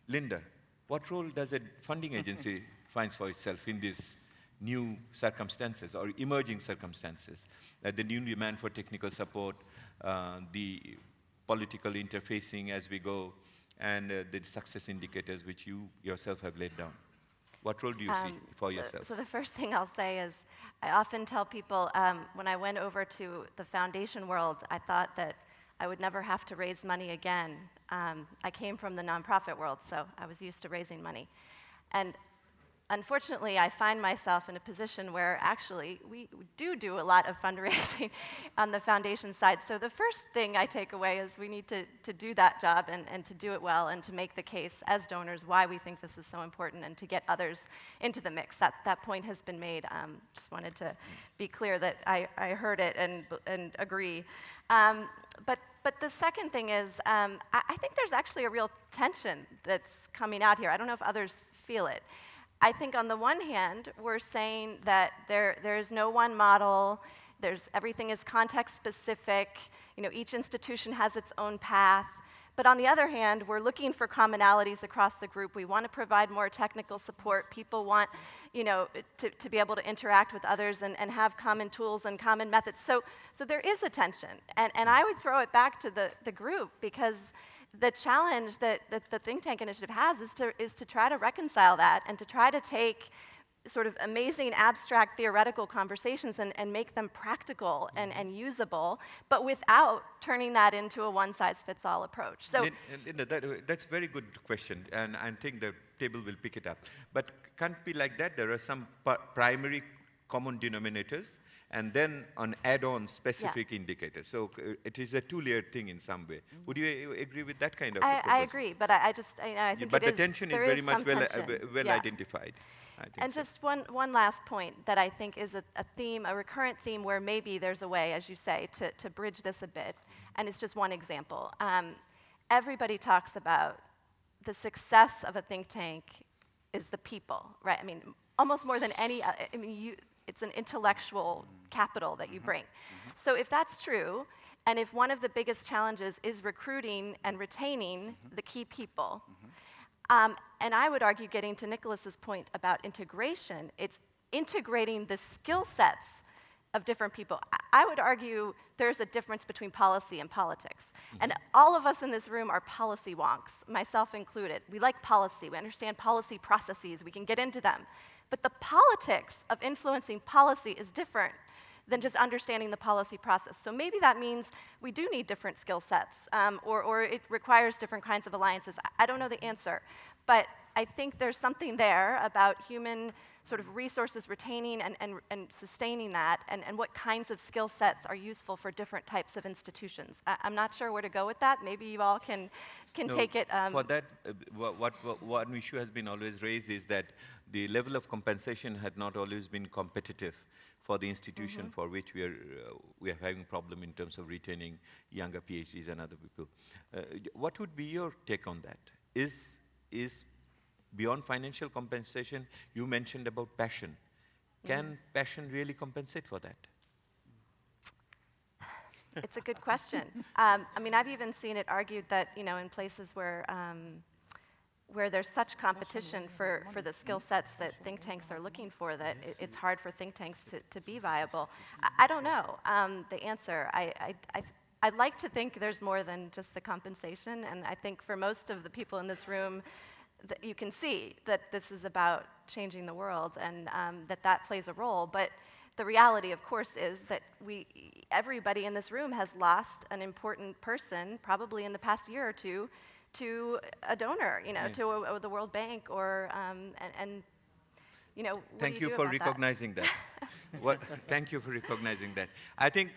Linda, what role does a funding agency finds for itself in these new circumstances or emerging circumstances? The new demand for technical support, the political interfacing as we go, and the success indicators which you yourself have laid down. What role do you see for yourself? So the first thing I'll say is, I often tell people, when I went over to the foundation world, I thought that I would never have to raise money again. I came from the nonprofit world, so I was used to raising money. And unfortunately, I find myself in a position where actually we do a lot of fundraising on the foundation side. So the first thing I take away is we need to do that job and to do it well and to make the case as donors why we think this is so important and to get others into the mix. That point has been made. Just wanted to be clear that I heard it and agree. But the second thing is, I think there's actually a real tension that's coming out here. I don't know if others feel it. I think on the one hand, we're saying that there's no one model, everything is context specific, each institution has its own path. But on the other hand, we're looking for commonalities across the group. We want to provide more technical support. People want to be able to interact with others and have common tools and common methods. So there is a tension. And I would throw it back to the group, because the challenge that the think tank initiative has is to try to reconcile that and to try to take sort of amazing abstract theoretical conversations and make them practical and usable, but without turning that into a one-size-fits-all approach. So Linda, that's a very good question, and I think the table will pick it up. But can't be like that. There are some primary common denominators, and then an add-on specific indicators. So it is a two-layered thing in some way. Would you agree with that kind of proposal? I agree, but I think but the tension is very much well identified. And just one last point that I think is a theme, a recurrent theme where maybe there's a way, as you say, to bridge this a bit. And it's just one example. Everybody talks about the success of a think tank is the people, right? I mean, almost more than any, it's an intellectual capital that you bring. So if that's true, and if one of the biggest challenges is recruiting and retaining the key people, and I would argue, getting to Nicholas's point about integration, it's integrating the skill sets of different people. I would argue there's a difference between policy and politics. And all of us in this room are policy wonks, myself included. We like policy, we understand policy processes, we can get into them. But the politics of influencing policy is different than just understanding the policy process. So maybe that means we do need different skill sets, or it requires different kinds of alliances. I don't know the answer, but I think there's something there about human sort of resources retaining and sustaining that, and what kinds of skill sets are useful for different types of institutions. I'm not sure where to go with that. Maybe you all can take it. For that, one issue has been always raised is that the level of compensation had not always been competitive for the institution for which we are having problem in terms of retaining younger PhDs and other people. What would be your take on that? Is beyond financial compensation, you mentioned about passion. Can passion really compensate for that? It's a good question. I mean, I've even seen it argued that, in places where there's such competition for the skill sets that think tanks are looking for, that it's hard for think tanks to be viable. I don't know the answer. I'd like to think there's more than just the compensation, and I think for most of the people in this room, that you can see that this is about changing the world, and that plays a role. But the reality, of course, is that everybody in this room has lost an important person, probably in the past year or two, to a donor, to the World Bank, or Thank you for recognizing that. Thank you for recognizing that. I think